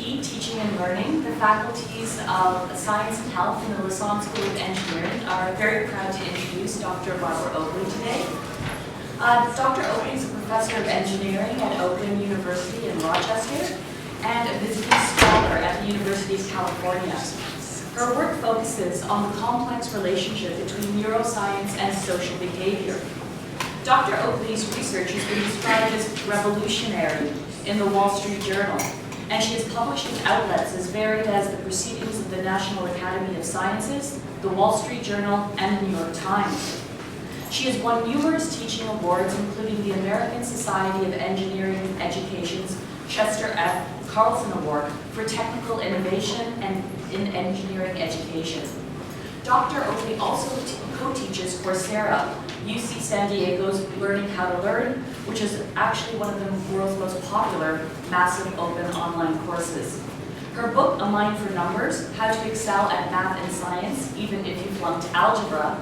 VP, Teaching and Learning, the faculties of Science and Health in the Lassonde School of Engineering are very proud to introduce Dr. Barbara Oakley today. Dr. Oakley is a professor of engineering at Oakland University in Rochester and a visiting scholar at the University of California. Her work focuses on the complex relationship between neuroscience and social behavior. Dr. Oakley's research has been described as revolutionary in the Wall Street Journal, and she has published in outlets as varied as the Proceedings of the National Academy of Sciences, the Wall Street Journal, and the New York Times. She has won numerous teaching awards, including the American Society of Engineering Education's Chester F. Carlson Award for Technical Innovation and in Engineering Education. Dr. Oakley also co-teaches Coursera, UC San Diego's Learning How to Learn, which is actually one of the world's most popular massive open online courses. Her book, A Mind for Numbers, How to Excel at Math and Science, Even If You Flunked Algebra,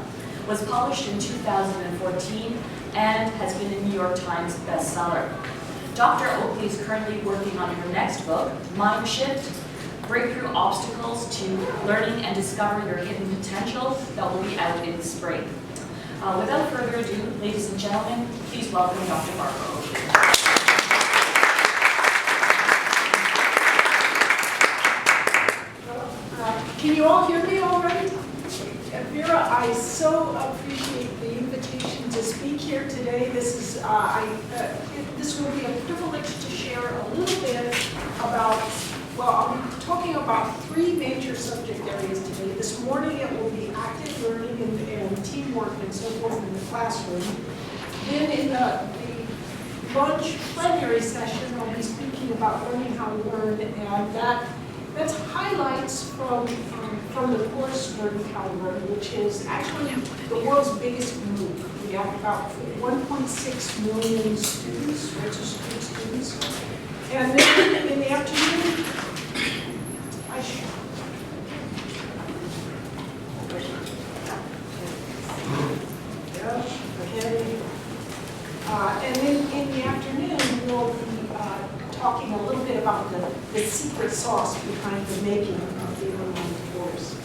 was published in 2014 and has been a New York Times bestseller. Dr. Oakley is currently working on her next book, Mind Shift, Breakthrough Obstacles to Learning and Discovering Your Hidden Potential, that will be out in the spring. Without further ado, ladies and gentlemen, please welcome Dr. Barbara Oakley. Can you all hear me all right? Vera, I so appreciate the invitation to speak here today. This will be a privilege to share a little bit about, well, I'll be talking about three major subject areas today. This morning it will be active learning and teamwork and so forth in the classroom. Then in the lunch plenary session, I'll be speaking about learning how to learn, and that's highlights from the course Learning How to Learn, which is actually the world's biggest MOOC. We have about 1.6 million students, registered students. And then in the afternoon, and then in the afternoon, we'll be talking a little bit about the secret sauce behind the making of the online course.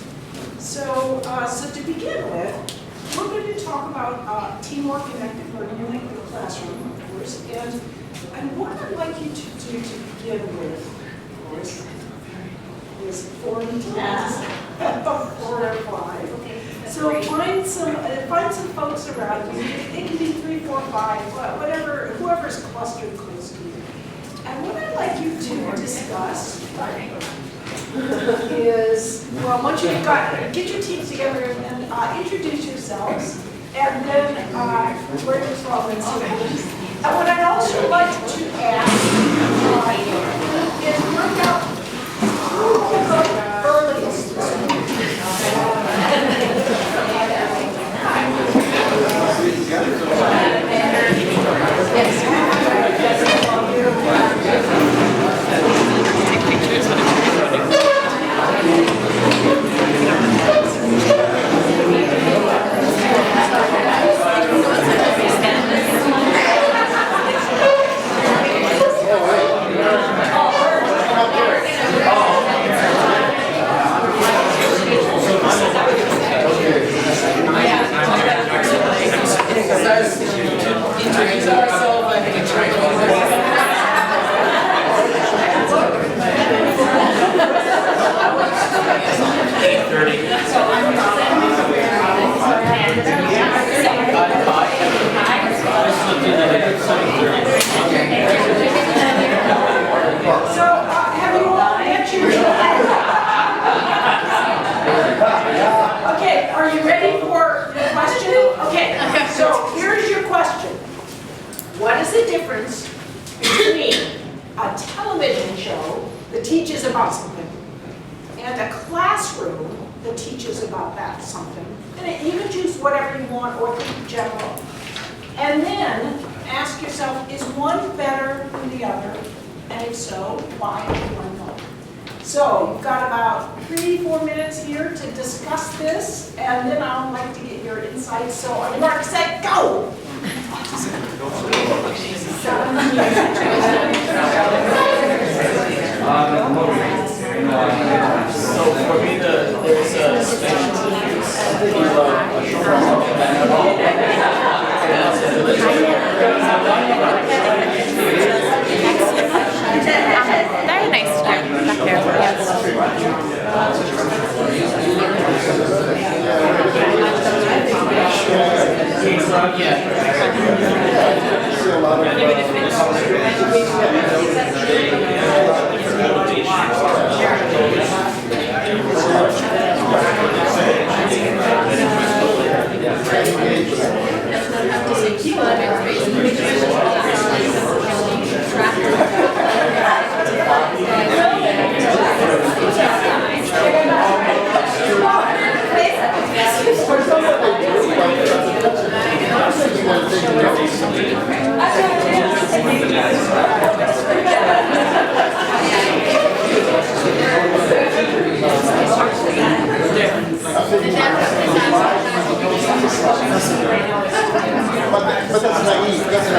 So to begin with, we're going to talk about teamwork and active learning in the classroom, of course. And what I'd like you to do to begin with, of course, is form tasks of 4 or 5. So find some folks around you. It can be 3, 4, 5, whatever, whoever's clustered close to you. And what I'd like you to discuss is, well, once you've get your teams together and introduce yourselves, and then where you're from and so forth. And what I'd also like to ask is work out who will go earliest. Okay, are you ready for the question? Okay, so here's your question. What is the difference between a television show that teaches about something and a classroom that teaches about that something? And you can choose whatever you want or think general. And then ask yourself, is one better than the other? And if so, why and why not? So you've got about 3-4 minutes here to discuss this, and then I'd like to get your insights. So on your mark, set, go! But that's naive. That's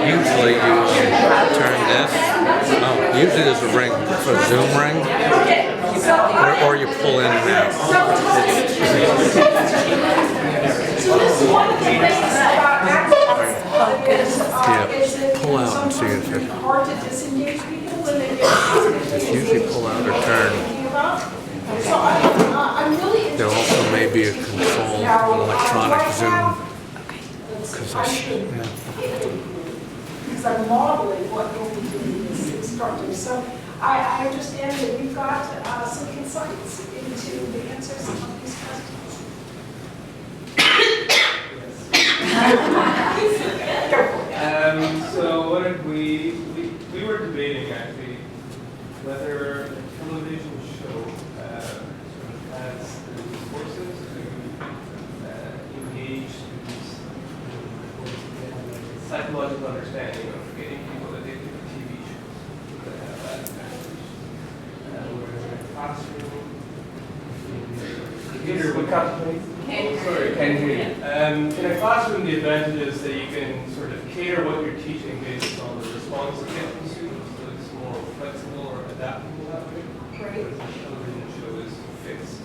Usually you turn this. Oh, usually there's a ring, a zoom ring, or you pull in and out. Yeah, pull out and see if it. It's usually pull out or turn. There also may be a control, an electronic zoom. Because I'm modeling what we'll be doing as instructors. So I understand that we've got some insights into the answers to some of these questions. So what did we were debating actually whether a television show sort of has the resources to engage students in psychological understanding of getting people addicted to TV shows that have that advantage. Whereas in a classroom, Peter, what company? Sorry, can't hear you. In a classroom, the advantage is that you can sort of cater what you're teaching based on the response you get from students, so it's more flexible or adaptable that way. Great. Whereas a television show is fixed.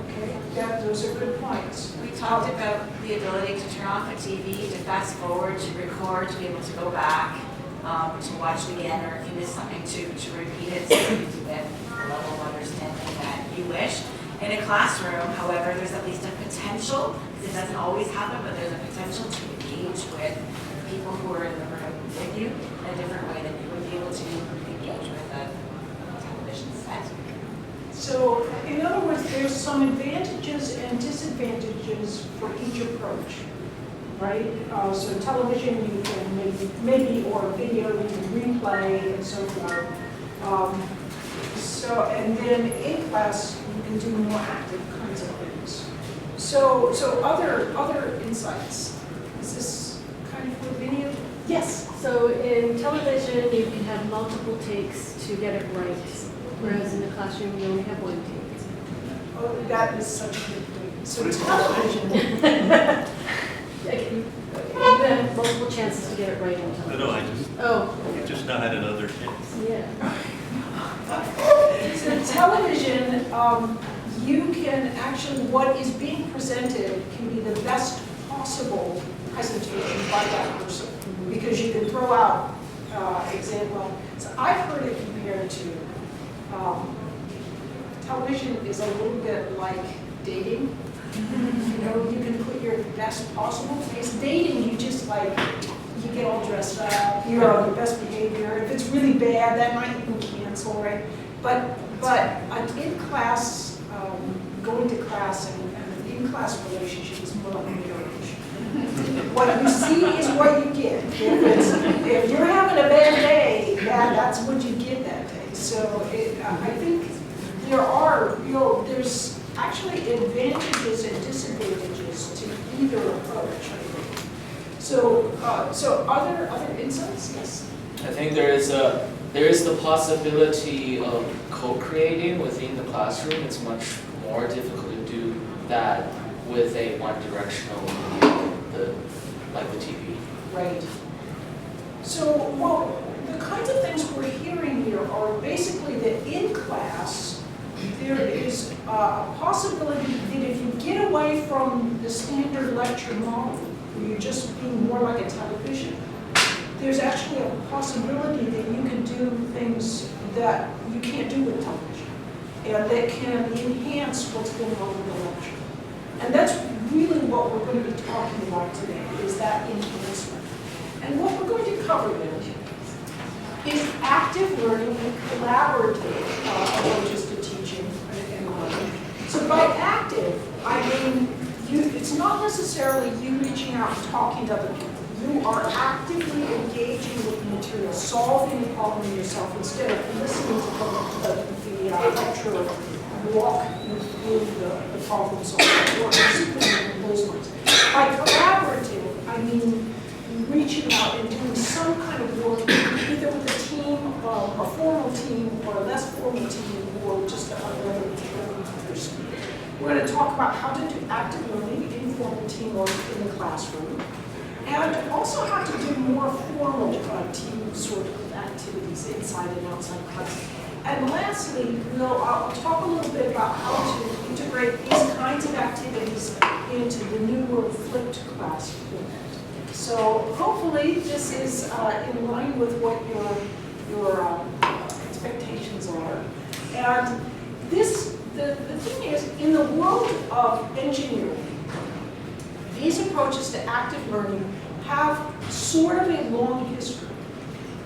Okay, yeah, those are good points. We talked about the ability to turn off a TV, to fast forward, to record, to be able to go back, to watch it again, or if you miss something, to repeat it so you get the level of understanding that you wish. In a classroom, however, there's at least a potential, because it doesn't always happen, but there's a potential to engage with people who are in the room with you in a different way than you would be able to engage with a television set. So, in other words, there's some advantages and disadvantages for each approach, right? So television, you can maybe or video, you can replay and so forth. So, and then in class, you can do more active kinds of things. So other insights. Is this kind of what any of? Yes. So in television, you can have multiple takes to get it right, whereas in the classroom, you only have one take. Oh, that is such a good point. So television, You have multiple chances to get it right on television. No, I Oh, just now had another chance. yeah. so television, you can actually, what is being presented can be the best possible presentation by that person, because you can throw out example. So I've heard it compared to television is a little bit like dating. You know, you can put your best possible face. Dating, you just like, you get all dressed up, you're on your best behavior. If it's really bad, that might even cancel, right? But an in-class, going to class and an in-class relationship is more like marriage. What you see is what you get. If you're having a bad day, that's what you get that day. So I think there's actually advantages and disadvantages to either approach, I think. So other insights? Yes. I think there is the possibility of co-creating within the classroom. It's much more difficult to do that with a one-directional medium, like the TV. Right. So, well, the kinds of things we're hearing here are basically that in class, there is a possibility that if you get away from the standard lecture model, where you're just being more like a television, there's actually a possibility that you can do things that you can't do with television, and that can enhance what's going on in the lecture. And that's really what we're going to be talking about today, is that enhancement. And what we're going to cover then is active learning and collaborative approaches to teaching and learning. So by active, I mean, it's not necessarily you reaching out and talking to other people. You are actively engaging with the material, solving the problem yourself instead of listening to the lecturer walk you through the problem solving or something those ones. By collaborative, I mean reaching out and doing some kind of work, either with a team, a formal team, or a less formal team, or just another person. We're going to talk about how to do active learning, informal teamwork in the classroom, and also how to do more formal team sort of activities inside and outside class. And lastly, I'll talk a little bit about how to integrate these kinds of activities into the newer flipped class format. So hopefully this is in line with what your expectations are. And the thing is, in the world of engineering, these approaches to active learning have sort of a long history.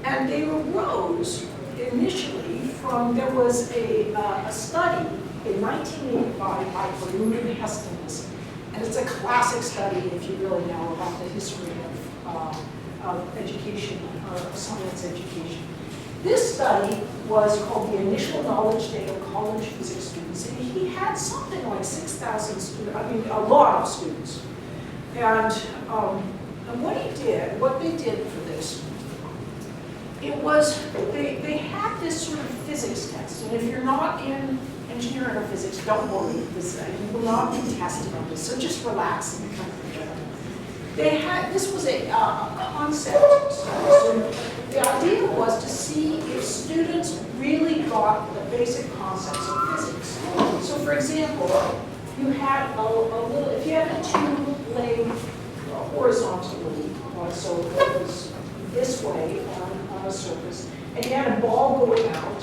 And they arose initially from, there was a study in 1985 by Berlin Hastings. And it's a classic study if you really know about the history of education, of science education. This study was called the Initial Knowledge Data of College Physics Students, and he had something like 6,000 students, I mean a lot of students. And what they did for this, it was, they had this sort of physics test, and if you're not in engineering or physics, don't worry, because you will not be tested on this, so just relax and kind of forget it. This was a concept study, so the idea was to see if students really got the basic concepts of physics. So for example, you had if you had a tube laying horizontally, so it was this way on a surface, and you had a ball going out.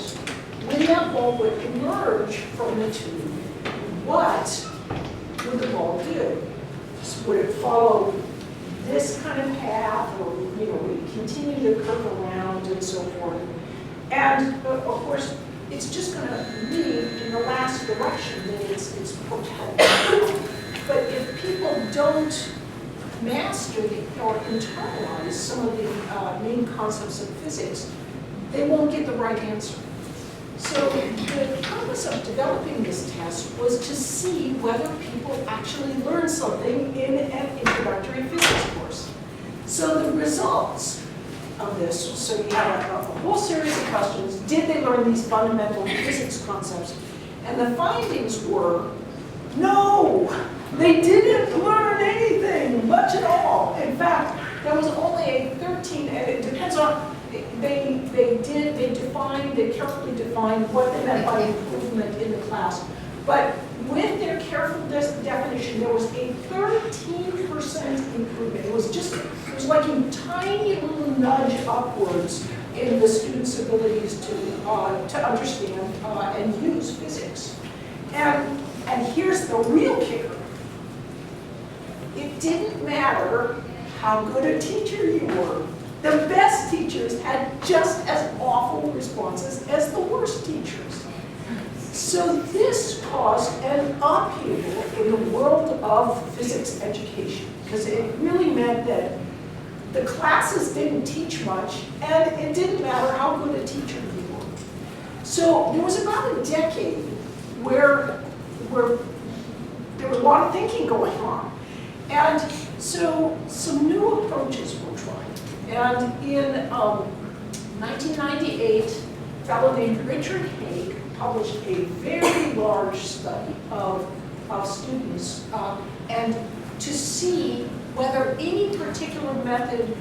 When that ball would emerge from the tube, what would the ball do? Would it follow this kind of path, or would it continue to curve around and so forth? And of course, it's just going to lead in the last direction that it's propelled. But if people don't master or internalize some of the main concepts of physics, they won't get the right answer. So the purpose of developing this test was to see whether people actually learn something in an introductory physics course. So the results of this. So you had a whole series of questions. Did they learn these fundamental physics concepts? And the findings were, no, they didn't learn anything, much at all. In fact, there was only a 13, and it depends on, they carefully defined what they meant by improvement in the class. But with their careful definition, there was a 13% improvement. It was like a tiny little nudge upwards in the students' abilities to understand and use physics. And here's the real kicker. It didn't matter how good a teacher you were. The best teachers had just as awful responses as the worst teachers. So this caused an upheaval in the world of physics education, because it really meant that the classes didn't teach much, and it didn't matter how good a teacher you were. So there was about a decade where there was a lot of thinking going on. And so some new approaches were tried. And in 1998, a fellow named Richard Haig published a very large study of students and to see whether any particular method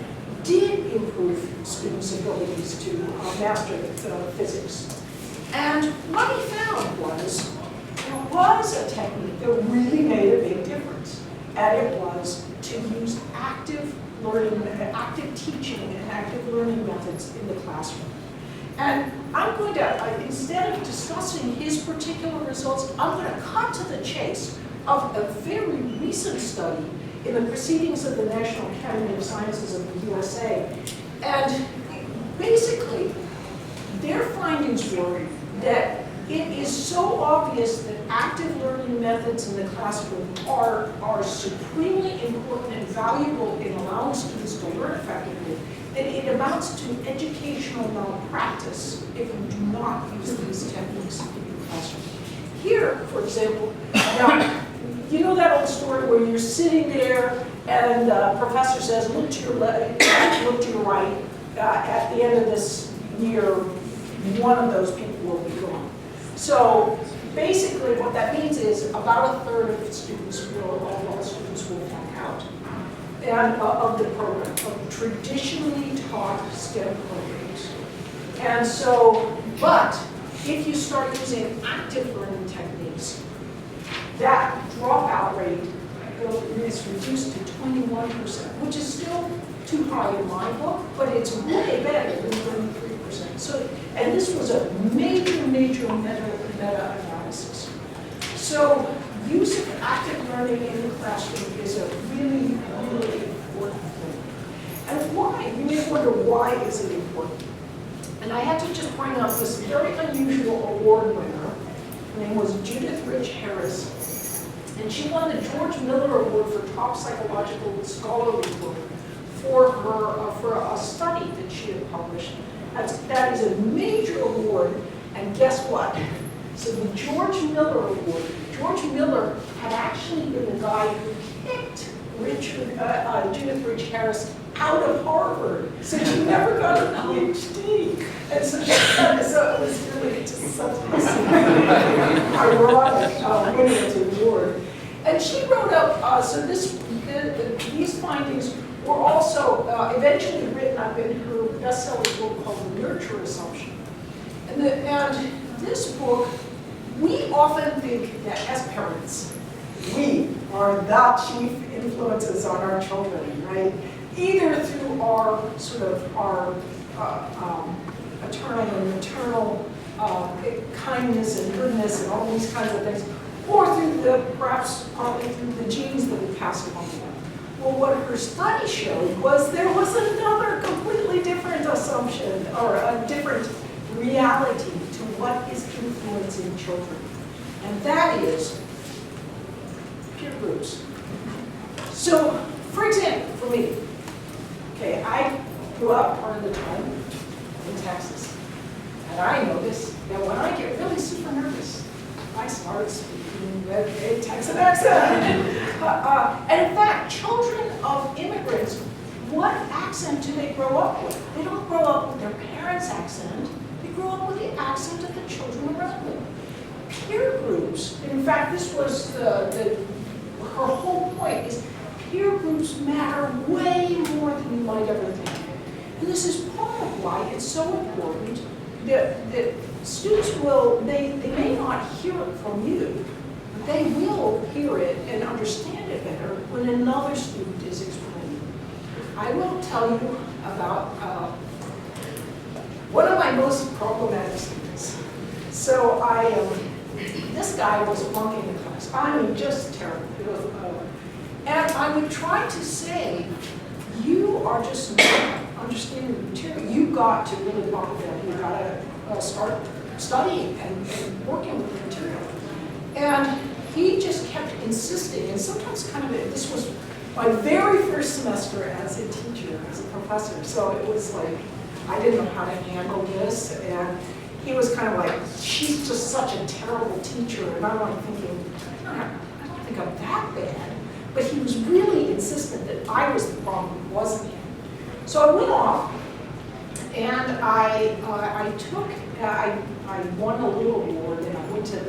did improve students' abilities to master physics. And what he found was there was a technique that really made a big difference, and it was to use active learning, active teaching and active learning methods in the classroom. And I'm going to, instead of discussing his particular results, I'm going to cut to the chase of a very recent study in the Proceedings of the National Academy of Sciences of the USA. And basically, their findings were that it is so obvious that active learning methods in the classroom are supremely important and valuable in allowing students to learn effectively, that it amounts to educational malpractice if you do not use these techniques in your classroom. Here, for example, now, you know that old story where you're sitting there and the professor says, look to your left, look to your right. At the end of this year, one of those people will be gone. So basically what that means is about a third of students will back out and of the program, of traditionally taught STEM programs. And so, but if you start using active learning techniques, that dropout rate is reduced to 21%, which is still too high in my book, but it's way better than 33%. So, and this was a major meta-analysis. So use of active learning in the classroom is a really important thing. And why? You may wonder, why is it important? And I had to just bring up this very unusual award winner. Her name was Judith Rich Harris. And she won the George Miller Award for Top Psychological Scholarly Book for a study that she had published. That is a major award, and guess what? So the George Miller Award, George Miller had actually been the guy who picked Judith Rich Harris out of Harvard, so she never got a PhD. And so it was really just such a ironic winning of the award. And she wrote up, so these findings were also eventually written up in her bestselling book called The Nurture Assumption. And this book, we often think that as parents, we are the chief influences on our children, right? Either through our paternal and maternal kindness and goodness and all these kinds of things, or through perhaps partly through the genes that we pass along to them. Well, what her study showed was there was another completely different assumption or a different reality to what is influencing children. And that is peer groups. So, for example, for me, okay, I grew up part of the time in Texas. And I noticed that when I get really super nervous, I start speaking with a Texan accent. And in fact, children of immigrants what accent do they grow up with? They don't grow up with their parents' accent. They grow up with the accent of the children around them. Peer groups, in fact, this was her whole point, is peer groups matter way more than you might ever think. And this is part of why it's so important that students will, they may not hear it from you, but they will hear it and understand it better when another student is explaining. I will tell you about one of my most problematic students. So this guy was flunking the class. I mean, just terrible. And I would try to say, you are just not understanding the material. You've got to really buckle down. You've got to start studying and working with the material. And he just kept insisting, and sometimes this was my very first semester as a teacher, as a professor. So it was like, I didn't know how to handle this. And he was kind of like, she's just such a terrible teacher. And I'm like thinking, I don't think I'm that bad. But he was really insistent that I was the problem, wasn't him. So I went off, and I won a little award, and I went to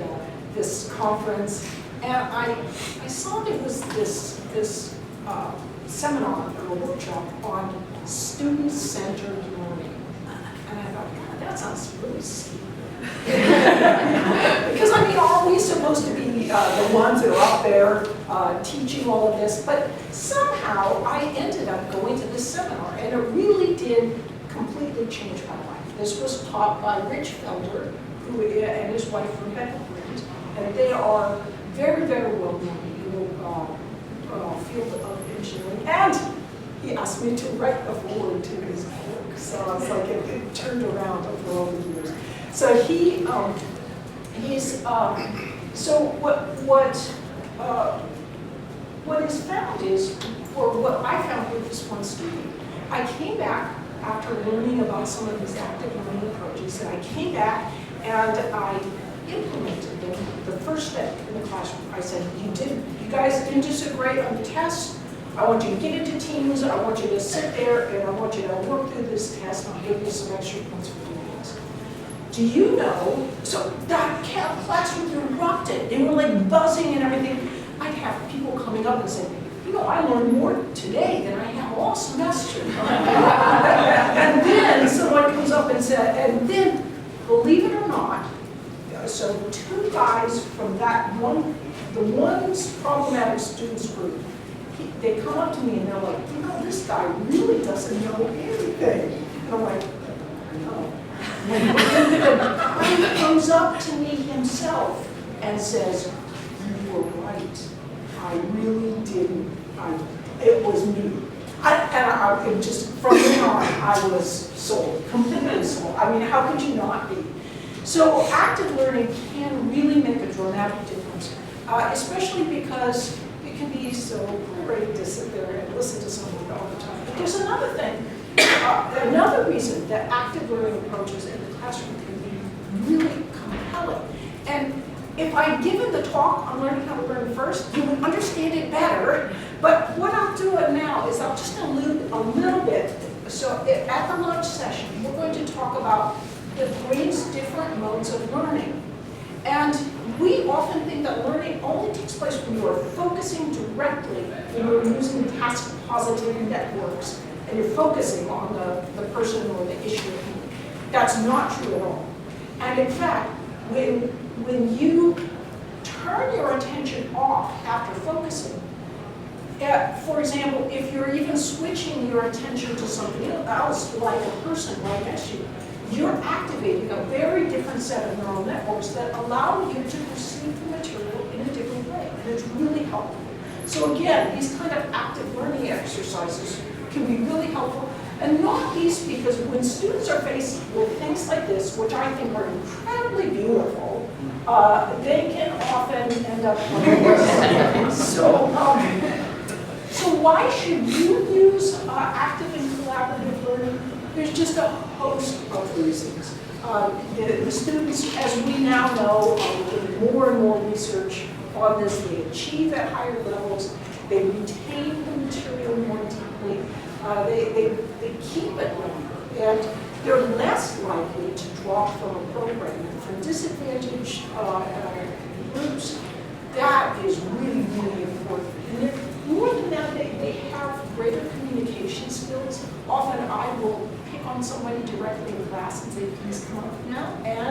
this conference, and I saw there was this seminar or workshop on student-centered learning. And I thought, God, that sounds really stupid. Because I mean, are we supposed to be the ones that are up there teaching all of this? But somehow I ended up going to this seminar, and it really did completely change my life. This was taught by Rich Felder, who and his wife Rebecca Brent, and they are very, very well known in the field of engineering. And he asked me to write the foreword to his book, so I was like, it turned around over all the years. So so what is found is, or what I found with this one student, I came back after learning about some of these active learning approaches, and I came back and I implemented them the first step in the classroom. I said, you guys didn't do so great on the test. I want you to get into teams, I want you to sit there, and I want you to work through this test, and I'll give you some extra points for doing this. Do you know, so that classroom erupted. They were like buzzing and everything. I'd have people coming up and saying, you know, I learned more today than I have all semester. And then someone comes up and said, and then, believe it or not, so 2 guys from that one, the one's problematic students group, they come up to me and they're like, you know, this guy really doesn't know anything. And I'm like, no. And then the guy comes up to me himself and says, you were right. I really didn't. It was me. And just from then on, I was sold, completely sold. I mean, how could you not be? So active learning can really make a dramatic difference, especially because it can be so great to sit there and listen to someone all the time. But there's another thing, another reason that active learning approaches in the classroom can be really compelling. And if I'd given the talk on learning how to learn first, you would understand it better. But what I'll do now is I'll just allude a little bit. So at the lunch session, we're going to talk about the brain's different modes of learning. And we often think that learning only takes place when you are focusing directly, when you're using task-positive networks, and you're focusing on the person or the issue. That's not true at all. And in fact, when you turn your attention off after focusing, for example, if you're even switching your attention to something else, like a person right next to you, you're activating a very different set of neural networks that allow you to perceive the material in a different way, and it's really helpful. So again, these kind of active learning exercises can be really helpful, and not least because when students are faced with things like this, which I think are incredibly beautiful, they can often end up like So why should you use active and collaborative learning? There's just a host of reasons. The students, as we now know, are doing more and more research on this. They achieve at higher levels. They retain the material more deeply. They keep it longer, and they're less likely to drop from a program. And for disadvantaged groups, that is really, really important. And if more than that, they have greater communication skills. Often I will pick on somebody directly in class and say, please come up now, and